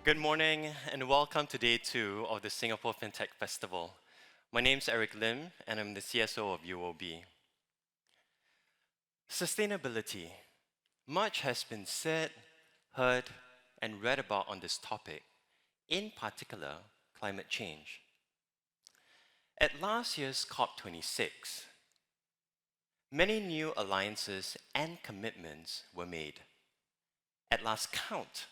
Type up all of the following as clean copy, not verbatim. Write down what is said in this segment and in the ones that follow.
Good morning and welcome to day 2 of the Singapore FinTech Festival. My name's Eric Lim and I'm the CSO of UOB. Sustainability. Much has been said, heard, and read about on this topic, in particular, climate change. At last year's COP26, many new alliances and commitments were made. At last count,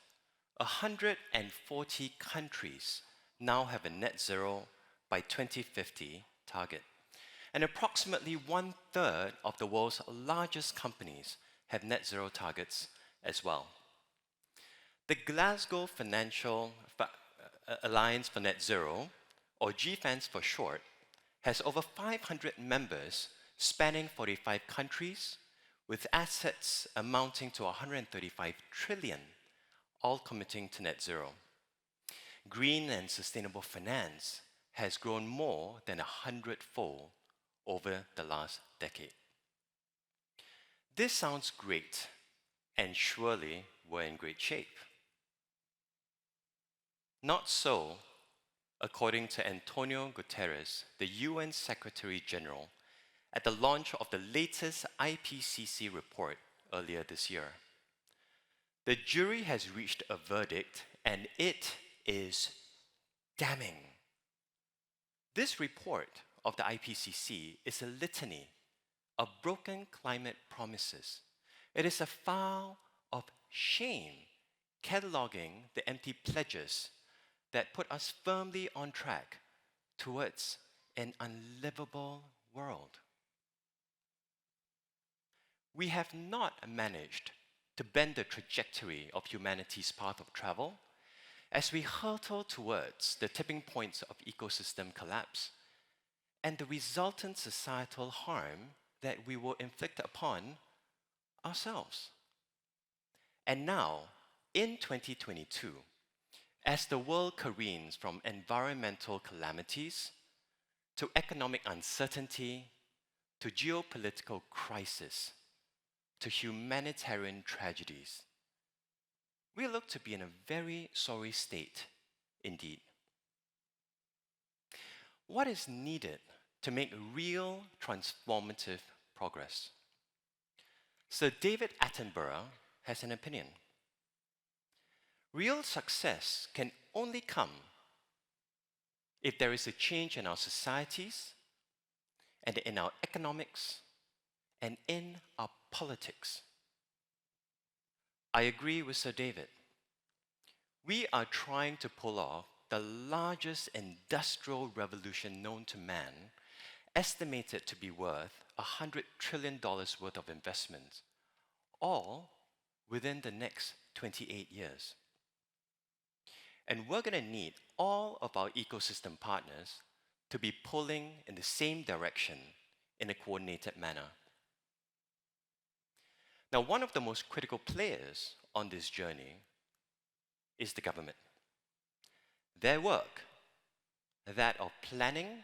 140 countries now have a net zero by 2050 target, and approximately 1/3 of the world's largest companies have net zero targets as well. The Glasgow Financial Alliance for Net Zero, or GFANZ for short, has over 500 members spanning 45 countries with assets amounting to 135 trillion, all committing to net zero. Green and sustainable finance has grown more than 100-fold over the last decade. This sounds great, and surely we're in great shape. Not so, according to Antonio Guterres, the UN Secretary General, at the launch of the latest IPCC report earlier this year. The jury has reached a verdict, and it is damning. This report of the IPCC is a litany of broken climate promises. It is a file of shame, cataloging the empty pledges that put us firmly on track towards an unlivable world. We have not managed to bend the trajectory of humanity's path of travel as we hurtle towards the tipping points of ecosystem collapse and the resultant societal harm that we will inflict upon ourselves. And now, in 2022, as the world careens from environmental calamities to economic uncertainty to geopolitical crisis, to humanitarian tragedies, we look to be in a very sorry state indeed. What is needed to make real transformative progress? Sir David Attenborough has an opinion. Real success can only come if there is a change in our societies and in our economics and in our politics. I agree with Sir David. We are trying to pull off the largest industrial revolution known to man, estimated to be worth $100 trillion worth of investments, all within the next 28 years. And we're going to need all of our ecosystem partners to be pulling in the same direction in a coordinated manner. Now, one of the most critical players on this journey is the government. Their work, that of planning,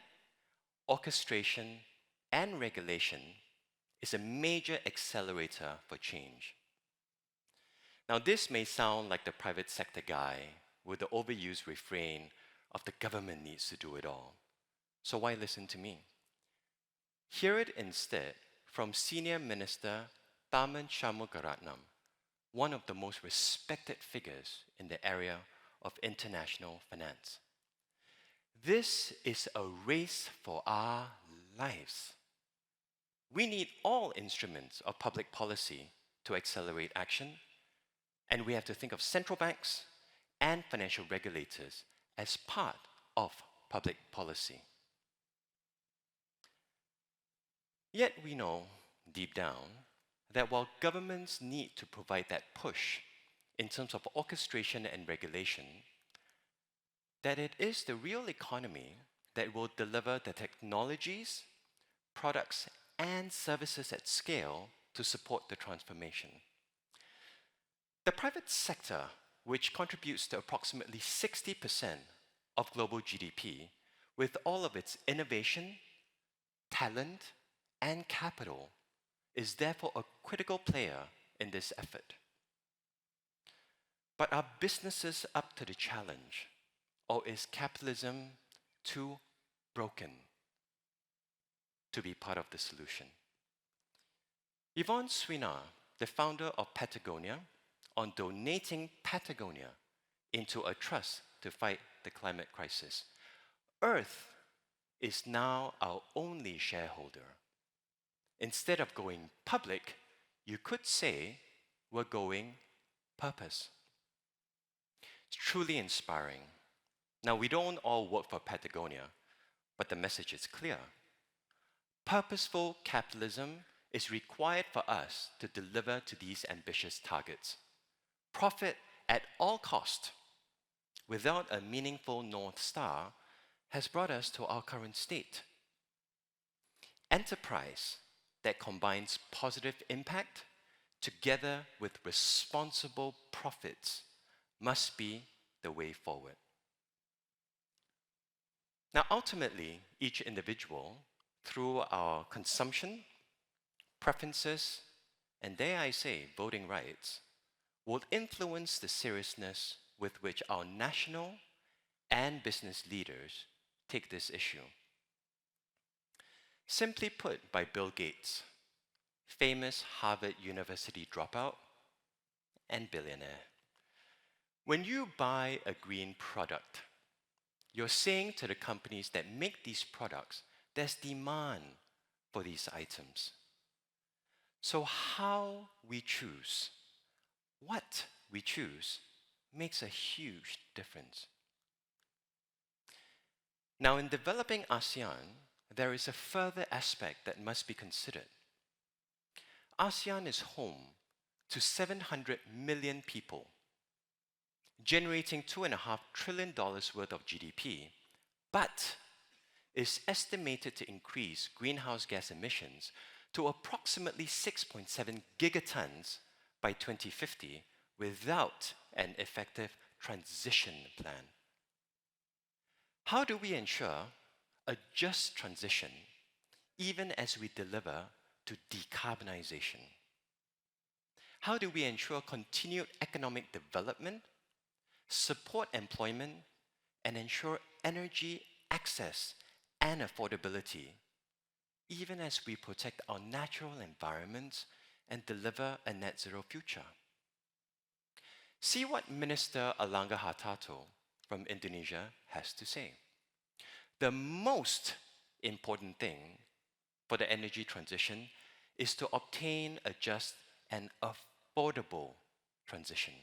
orchestration, and regulation, is a major accelerator for change. Now, this may sound like the private sector guy with the overused refrain of the government needs to do it all. So why listen to me? Hear it instead from Senior Minister Tharman Shanmugaratnam, one of the most respected figures in the area of international finance. This is a race for our lives. We need all instruments of public policy to accelerate action, and we have to think of central banks and financial regulators as part of public policy. Yet we know, deep down, that while governments need to provide that push in terms of orchestration and regulation, that it is the real economy that will deliver the technologies, products, and services at scale to support the transformation. The private sector, which contributes to approximately 60% of global GDP, with all of its innovation, talent, and capital, is therefore a critical player in this effort. But are businesses up to the challenge, or is capitalism too broken to be part of the solution? Yvonne Swiner, the founder of Patagonia, on donating Patagonia into a trust to fight the climate crisis. Earth is now our only shareholder. Instead of going public, you could say we're going purpose. It's truly inspiring. Now, we don't all work for Patagonia, but the message is clear. Purposeful capitalism is required for us to deliver to these ambitious targets. Profit at all cost, without a meaningful North Star, has brought us to our current state. Enterprise that combines positive impact together with responsible profits must be the way forward. Now, ultimately, each individual, through our consumption, preferences, and dare I say, voting rights, will influence the seriousness with which our national and business leaders take this issue. Simply put by Bill Gates, famous Harvard University dropout and billionaire, when you buy a green product, you're saying to the companies that make these products, there's demand for these items. So how we choose, what we choose, makes a huge difference. Now, in developing ASEAN, there is a further aspect that must be considered. ASEAN is home to 700 million people, generating $2.5 trillion worth of GDP, but is estimated to increase greenhouse gas emissions to approximately 6.7 gigatons by 2050 without an effective transition plan. How do we ensure a just transition even as we deliver to decarbonization? How do we ensure continued economic development, support employment, and ensure energy access and affordability, even as we protect our natural environments and deliver a net zero future? See what Minister Airlangga Hartarto from Indonesia has to say. The most important thing for the energy transition is to obtain a just and affordable transition.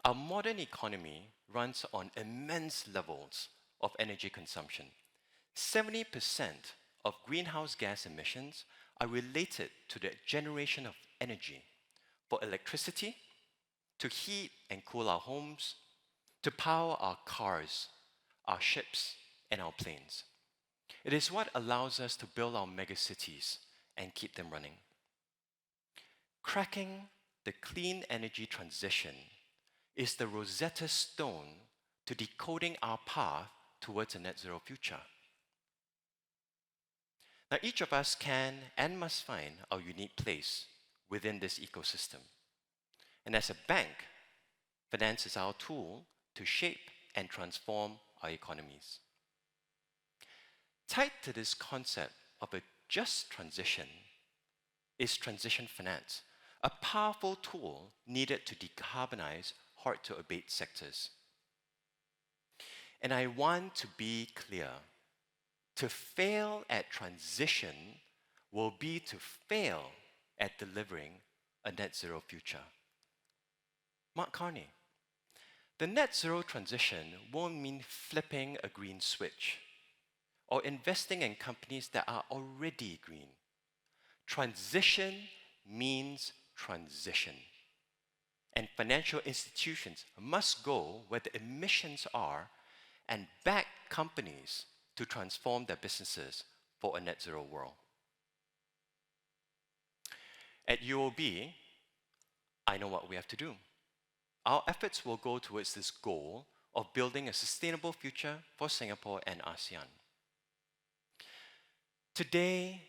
Our modern economy runs on immense levels of energy consumption. 70% of greenhouse gas emissions are related to the generation of energy for electricity, to heat and cool our homes, to power our cars, our ships, and our planes. It is what allows us to build our megacities and keep them running. Cracking the clean energy transition is the Rosetta Stone to decoding our path towards a net zero future. Now, each of us can and must find our unique place within this ecosystem. And as a bank, finance is our tool to shape and transform our economies. Tied to this concept of a just transition is transition finance, a powerful tool needed to decarbonize hard-to-abate sectors. And I want to be clear, to fail at transition will be to fail at delivering a net zero future. Mark Carney. The net zero transition won't mean flipping a green switch or investing in companies that are already green. Transition means transition. And financial institutions must go where the emissions are and back companies to transform their businesses for a net zero world. At UOB, I know what we have to do. Our efforts will go towards this goal of building a sustainable future for Singapore and ASEAN. Today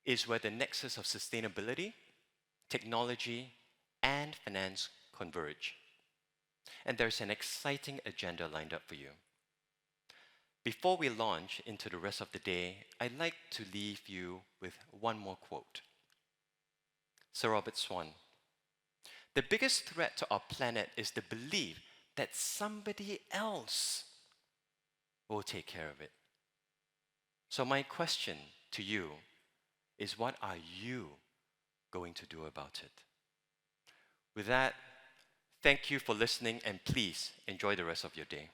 is where the nexus of sustainability, technology, and finance converge. And there's an exciting agenda lined up for you. Before we launch into the rest of the day, I'd like to leave you with one more quote. Sir Robert Swan: "The biggest threat to our planet is the belief that somebody else will take care of it." So my question to you is, what are you going to do about it? With that, thank you for listening, and please enjoy the rest of your day.